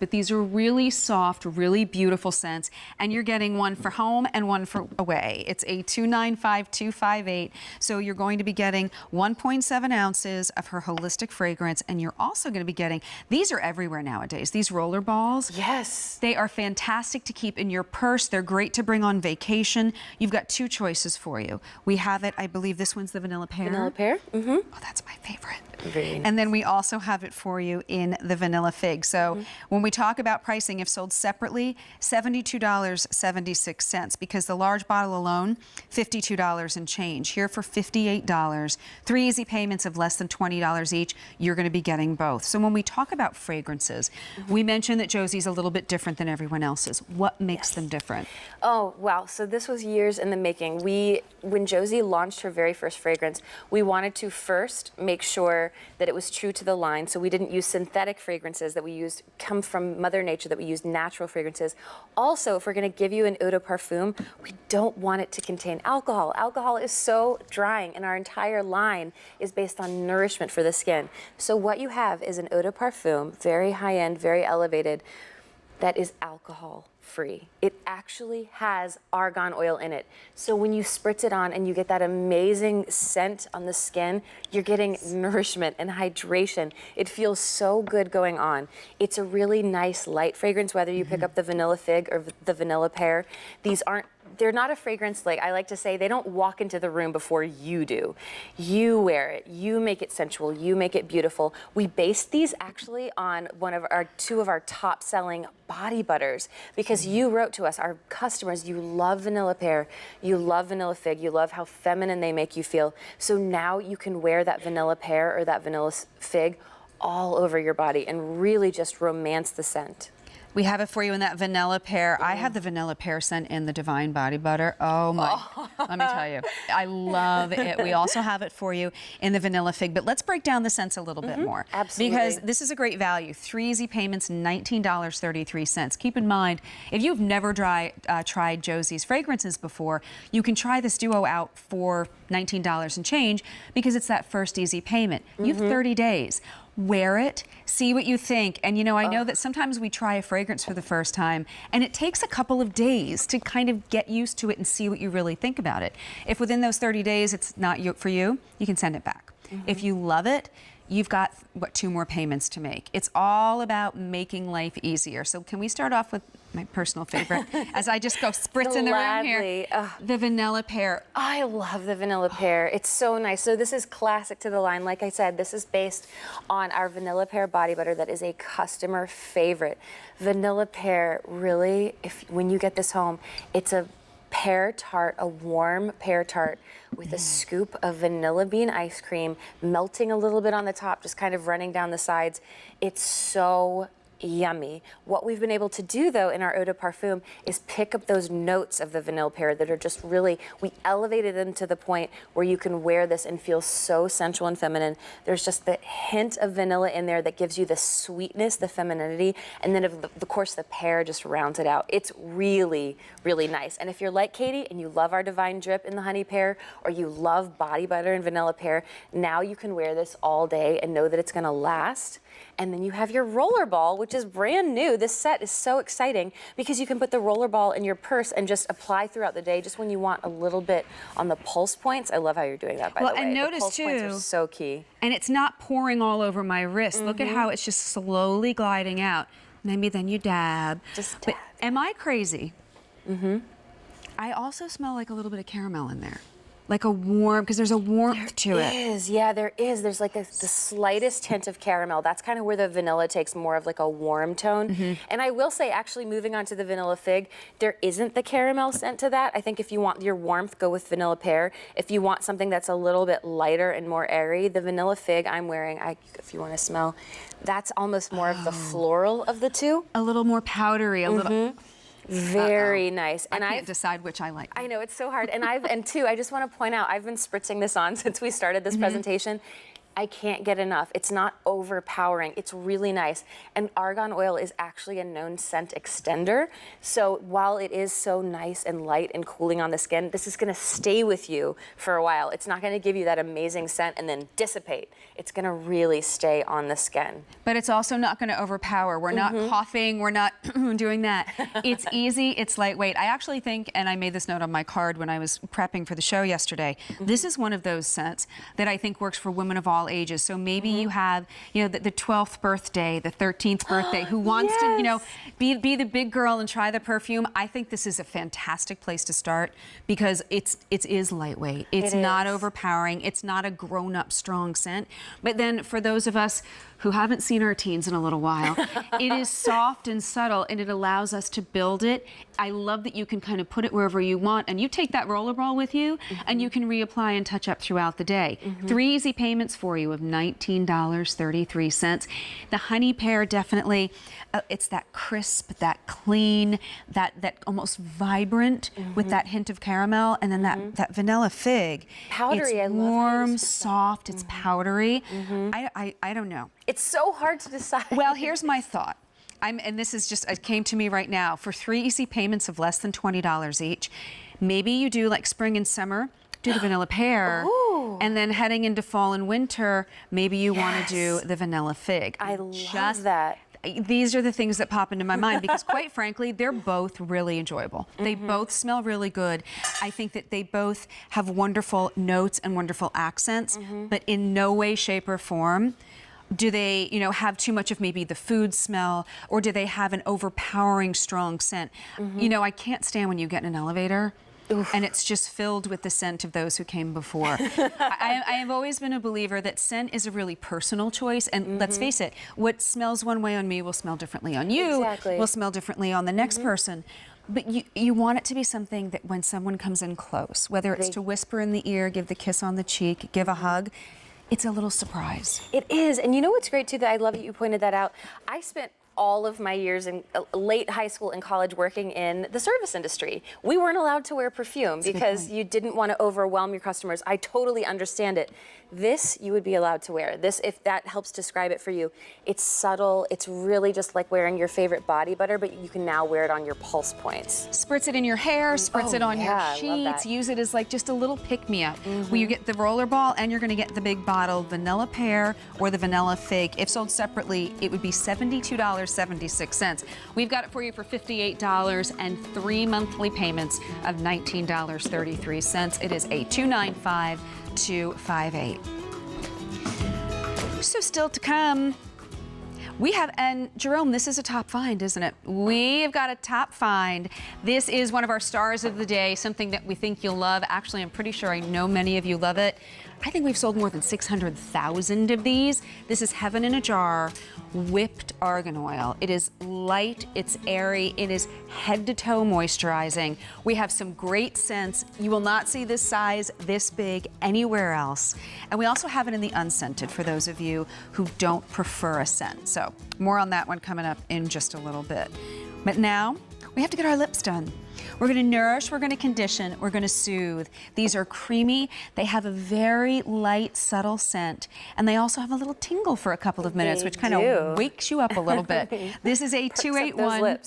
but these are really soft, really beautiful scents, and you're getting one for home and one for away. It's a 295-258, so you're going to be getting 1.7 ounces of her holistic fragrance, and you're also going to be getting, these are everywhere nowadays, these roller balls. Yes. They are fantastic to keep in your purse. They're great to bring on vacation. You've got two choices for you. We have it, I believe this one's the vanilla pear. Vanilla pear? Mm-hmm. Oh, that's my favorite. Very nice. And then we also have it for you in the vanilla fig. So when we talk about pricing, if sold separately, $72.76, because the large bottle alone, $52 and change. Here for $58, 3 easy payments of less than $20 each, you're going to be getting both. So when we talk about fragrances, we mentioned that Josie's a little bit different than everyone else's. What makes them different? Oh, wow. So this was years in the making. When Josie launched her very first fragrance, we wanted to first make sure that it was true to the line. So we didn't use synthetic fragrances that we used, come from Mother Nature, that we used natural fragrances. Also, if we're going to give you an eau de parfum, we don't want it to contain alcohol. Alcohol is so drying, and our entire line is based on nourishment for the skin. So what you have is an eau de parfum, very high-end, very elevated, that is alcohol free. It actually has argan oil in it. So when you spritz it on and you get that amazing scent on the skin, you're getting nourishment and hydration. It feels so good going on. It's a really nice light fragrance, whether you pick up the vanilla fig or the vanilla pear. They're not a fragrance, like I like to say, they don't walk into the room before you do. You wear it, you make it sensual, you make it beautiful. We based these actually on two of our top selling body butters, because you wrote to us, our customers, you love vanilla pear, you love vanilla fig, you love how feminine they make you feel. So now you can wear that vanilla pear or that vanilla fig all over your body and really just romance the scent. We have it for you in that vanilla pear. I have the vanilla pear scent in the Divine Body Butter. Oh my, let me tell you, I love it. We also have it for you in the vanilla fig, but let's break down the scents a little bit more. Absolutely. Because this is a great value. 3 easy payments, $19.33. Keep in mind, if you've never tried Josie's fragrances before, you can try this duo out for $19 and change, because it's that first easy payment. You have 30 days. Wear it, see what you think. And you know, I know that sometimes we try a fragrance for the first time and it takes a couple of days to kind of get used to it and see what you really think about it. If within those 30 days it's not for you, you can send it back. If you love it, you've got, 2 more payments to make. It's all about making life easier. So can we start off with my personal favorite, as I just go spritz in the room here, the vanilla pear. I love the vanilla pear. It's so nice. So this is classic to the line. Like I said, this is based on our vanilla pear body butter that is a customer favorite. Vanilla pear, really, when you get this home, it's a pear tart, a warm pear tart with a scoop of vanilla bean ice cream, melting a little bit on the top, just kind of running down the sides. It's so yummy. What we've been able to do, though, in our eau de parfum is pick up those notes of the vanilla pear that are just really, we elevated them to the point where you can wear this and feel so sensual and feminine. There's just the hint of vanilla in there that gives you the sweetness, the femininity, and then of course the pear just rounds it out. It's really, really nice. And if you're like Katie and you love our Divine Drip in the honey pear, or you love body butter and vanilla pear, now you can wear this all day and know that it's gonna last. And then you have your rollerball, which is brand new. This set is so exciting because you can put the rollerball in your purse and just apply throughout the day, just when you want a little bit on the pulse points. I love how you're doing that, by the way. Well, and notice the pulse points are so key. And it's not pouring all over my wrist. Look at how it's just slowly gliding out. Maybe then you dab. Just dab. But am I crazy? I also smell like a little bit of caramel in there. Like a warm, because there's a warmth to it. There is, yeah, there is. There's like the slightest hint of caramel. That's kind of where the vanilla takes more of like a warm tone. And I will say, actually, moving on to the vanilla fig, there isn't the caramel scent to that. I think if you want your warmth, go with vanilla pear. If you want something that's a little bit lighter and more airy, the vanilla fig I'm wearing, if you want to smell, that's almost more of the floral of the two. A little more powdery, a little. Very nice. And I can't decide which I like. I know, it's so hard. And I just want to point out, I've been spritzing this on since we started this presentation. I can't get enough. It's not overpowering. It's really nice. And argan oil is actually a known scent extender. So while it is so nice and light and cooling on the skin, this is going to stay with you for a while. It's not going to give you that amazing scent and then dissipate. It's going to really stay on the skin. But it's also not going to overpower. We're not coughing. We're not doing that. It's easy. It's lightweight. I actually think, and I made this note on my card when I was prepping for the show yesterday, this is one of those scents that I think works for women of all ages. So maybe you have, you know, the 12th birthday, the 13th birthday, who wants to, you know, be the big girl and try the perfume. I think this is a fantastic place to start because it is lightweight. It's not overpowering. It's not a grown-up strong scent. But then for those of us who haven't seen our teens in a little while, it is soft and subtle, and it allows us to build it. I love that you can kind of put it wherever you want, and you take that rollerball with you, and you can reapply and touch up throughout the day. 3 easy payments for you of $19.33. The honey pear definitely, it's that crisp, that clean, that almost vibrant with that hint of caramel, and then that vanilla fig. Powdery, it's I love warm, soft, it's powdery. I don't know. It's so hard to decide. Well, here's my thought. And this is just, it came to me right now. For 3 easy payments of less than $20 each, maybe you do like spring and summer, do the vanilla pear, and then heading into fall and winter, maybe you want to do the vanilla fig. I love that. These are the things that pop into my mind because quite frankly, they're both really enjoyable. They both smell really good. I think that they both have wonderful notes and wonderful accents, but in no way, shape, or form do they, you know, have too much of maybe the food smell, or do they have an overpowering strong scent? You know, I can't stand when you get in an elevator and it's just filled with the scent of those who came before. I have always been a believer that scent is a really personal choice, and let's face it, what smells one way on me will smell differently on you, will smell differently on the next person. But you want it to be something that when someone comes in close, whether it's to whisper in the ear, give the kiss on the cheek, give a hug, it's a little surprise. It is. And you know what's great too, that I love that you pointed that out. I spent all of my years in late high school and college working in the service industry. We weren't allowed to wear perfume because you didn't want to overwhelm your customers. I totally understand it. This you would be allowed to wear. This, if that helps describe it for you, it's subtle. It's really just like wearing your favorite body butter, but you can now wear it on your pulse points. Spritz it in your hair, spritz it on your sheets, use it as like just a little pick-me-up. Where you get the rollerball and you're gonna get the big bottle vanilla pear or the vanilla fig. If sold separately, it would be $72.76. We've got it for you for $58 and 3 monthly payments of $19.33. It is a $295-258. So still to come, we have, and Jerome, this is a top find, isn't it? We've got a top find. This is one of our stars of the day, something that we think you'll love. Actually, I'm pretty sure I know many of you love it. I think we've sold more than 600,000 of these. This is Heaven in a Jar whipped argan oil. It is light, it's airy, it is head to toe moisturizing. We have some great scents. You will not see this size this big anywhere else. And we also have it in the unscented for those of you who don't prefer a scent. So more on that one coming up in just a little bit. But now we have to get our lips done. We're going to nourish, we're going to condition, we're going to soothe. These are creamy. They have a very light, subtle scent, and they also have a little tingle for a couple of minutes, which kind of wakes you up a little bit. This is a 281